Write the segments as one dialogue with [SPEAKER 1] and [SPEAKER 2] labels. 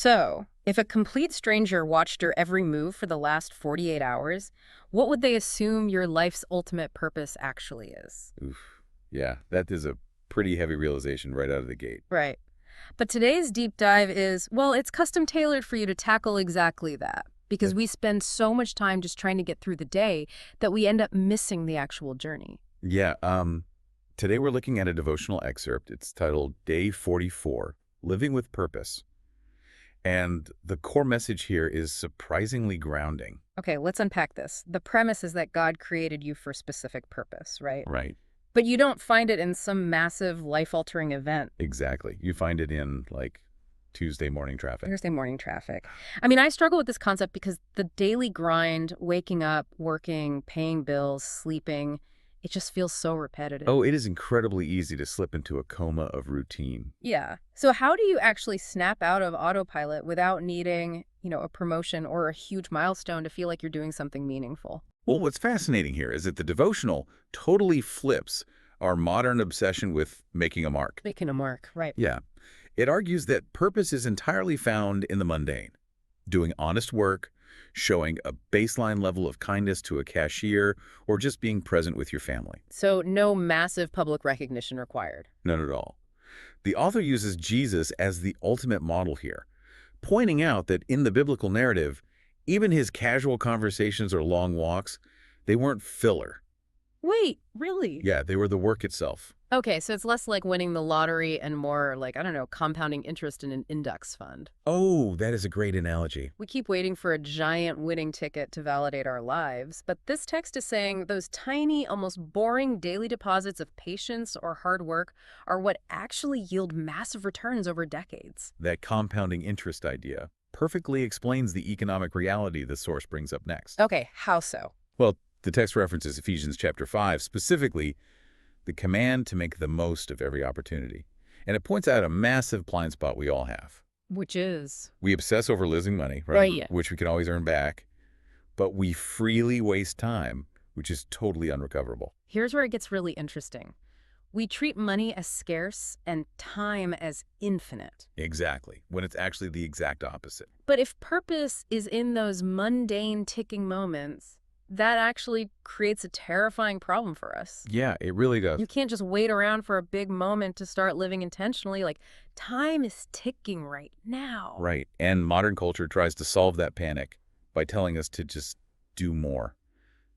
[SPEAKER 1] So, if a complete stranger watched your every move for the last 48 hours, what would they assume your life's ultimate purpose actually is?
[SPEAKER 2] Oof. Yeah, that is a pretty heavy realization right out of the gate.
[SPEAKER 1] Right. But today's deep dive is, well, it's custom tailored for you to tackle exactly that. Because
[SPEAKER 2] That-
[SPEAKER 1] we spend so much time just trying to get through the day that we end up missing the actual journey.
[SPEAKER 2] Yeah, today we're looking at a devotional excerpt. It's titled Day 44, Living with Purpose. And the core message here is surprisingly grounding.
[SPEAKER 1] Okay, let's unpack this. The premise is that God created you for a specific purpose, right?
[SPEAKER 2] Right.
[SPEAKER 1] But you don't find it in some massive life-altering event.
[SPEAKER 2] Exactly. You find it in, like, Tuesday morning traffic.
[SPEAKER 1] Thursday morning traffic. I mean, I struggle with this concept because the daily grind, waking up, working, paying bills, sleeping, it just feels so repetitive.
[SPEAKER 2] Oh, it is incredibly easy to slip into a coma of routine.
[SPEAKER 1] Yeah. So how do you actually snap out of autopilot without needing, a promotion or a huge milestone to feel like you're doing something meaningful?
[SPEAKER 2] Well, what's fascinating here is that the devotional totally flips our modern obsession with making a mark.
[SPEAKER 1] Making a mark, right.
[SPEAKER 2] Yeah. It argues that purpose is entirely found in the mundane, doing honest work, showing a baseline level of kindness to a cashier, or just being present with your family.
[SPEAKER 1] So no massive public recognition required.
[SPEAKER 2] None at all. The author uses Jesus as the ultimate model here, pointing out that in the biblical narrative, even his casual conversations or long walks, they weren't filler.
[SPEAKER 1] Wait, really?
[SPEAKER 2] Yeah, they were the work itself.
[SPEAKER 1] Okay, so it's less like winning the lottery and more like, I don't know, compounding interest in an index fund.
[SPEAKER 2] Oh, that is a great analogy.
[SPEAKER 1] We keep waiting for a giant winning ticket to validate our lives, but this text is saying those tiny, almost boring daily deposits of patience or hard work are what actually yield massive returns over decades.
[SPEAKER 2] That compounding interest idea perfectly explains the economic reality the source brings up next.
[SPEAKER 1] Okay, how so?
[SPEAKER 2] Well, the text references Ephesians chapter 5, specifically the command to make the most of every opportunity. And it points out a massive blind spot we all have.
[SPEAKER 1] Which is?
[SPEAKER 2] We obsess over losing money, right?
[SPEAKER 1] Right, yeah.
[SPEAKER 2] Which we can always earn back, but we freely waste time, which is totally unrecoverable.
[SPEAKER 1] Here's where it gets really interesting. We treat money as scarce and time as infinite.
[SPEAKER 2] Exactly, when it's actually the exact opposite.
[SPEAKER 1] But if purpose is in those mundane ticking moments, that actually creates a terrifying problem for us.
[SPEAKER 2] Yeah, it really does.
[SPEAKER 1] You can't just wait around for a big moment to start living intentionally. Like, time is ticking right now.
[SPEAKER 2] Right, and modern culture tries to solve that panic by telling us to just do more.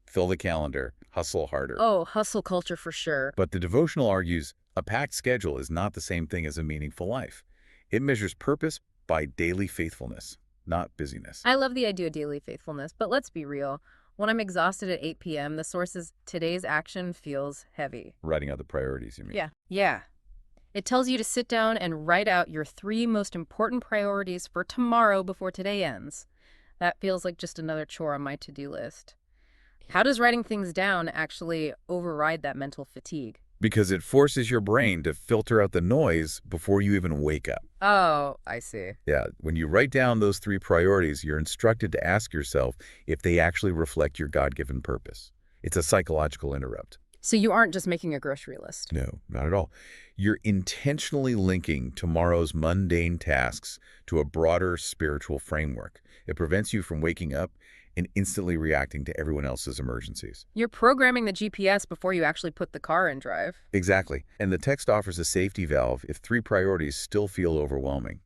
[SPEAKER 2] Fill the calendar, hustle harder.
[SPEAKER 1] Oh, hustle culture for sure.
[SPEAKER 2] But the devotional argues a packed schedule is not the same thing as a meaningful life. It measures purpose by daily faithfulness, not busyness.
[SPEAKER 1] I love the idea of daily faithfulness, but let's be real. When I'm exhausted at 8 p.m., the source is today's action feels heavy.
[SPEAKER 2] Writing out the priorities, you mean?
[SPEAKER 1] Yeah. It tells you to sit down and write out your 3 most important priorities for tomorrow before today ends. That feels like just another chore on my to-do list. How does writing things down actually override that mental fatigue?
[SPEAKER 2] Because it forces your brain to filter out the noise before you even wake up.
[SPEAKER 1] Oh, I see.
[SPEAKER 2] Yeah, when you write down those 3 priorities, you're instructed to ask yourself if they actually reflect your God-given purpose. It's a psychological interrupt.
[SPEAKER 1] So you aren't just making a grocery list.
[SPEAKER 2] No, not at all. You're intentionally linking tomorrow's mundane tasks to a broader spiritual framework. It prevents you from waking up and instantly reacting to everyone else's emergencies.
[SPEAKER 1] You're programming the GPS before you actually put the car in drive.
[SPEAKER 2] Exactly. And the text offers a safety valve if 3 priorities still feel overwhelming.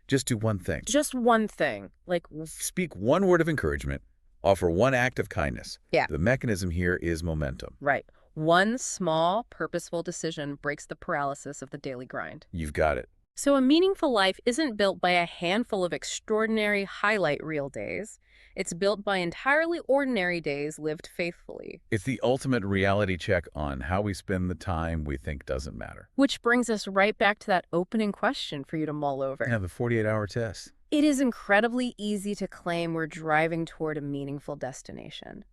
[SPEAKER 2] Just do one thing.
[SPEAKER 1] Just one thing. Like,
[SPEAKER 2] Speak one word of encouragement. Offer one act of kindness.
[SPEAKER 1] Yeah.
[SPEAKER 2] The mechanism here is momentum.
[SPEAKER 1] right. One small, purposeful decision breaks the paralysis of the daily grind.
[SPEAKER 2] You've got it.
[SPEAKER 1] So a meaningful life isn't built by a handful of extraordinary highlight reel days. It's built by entirely ordinary days lived faithfully.
[SPEAKER 2] It's the ultimate reality check on how we spend the time we think doesn't matter.
[SPEAKER 1] Which brings us right back to that opening question for you to mull over.
[SPEAKER 2] Yeah, the 48-hour test.
[SPEAKER 1] It is incredibly easy to claim we're driving toward a meaningful destination.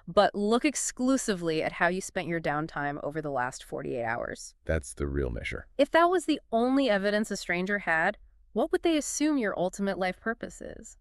[SPEAKER 1] But look exclusively at how you spent your downtime over the last 48 hours.
[SPEAKER 2] That's the real measure.
[SPEAKER 1] If that was the only evidence a stranger had, what would they assume your ultimate life purpose is?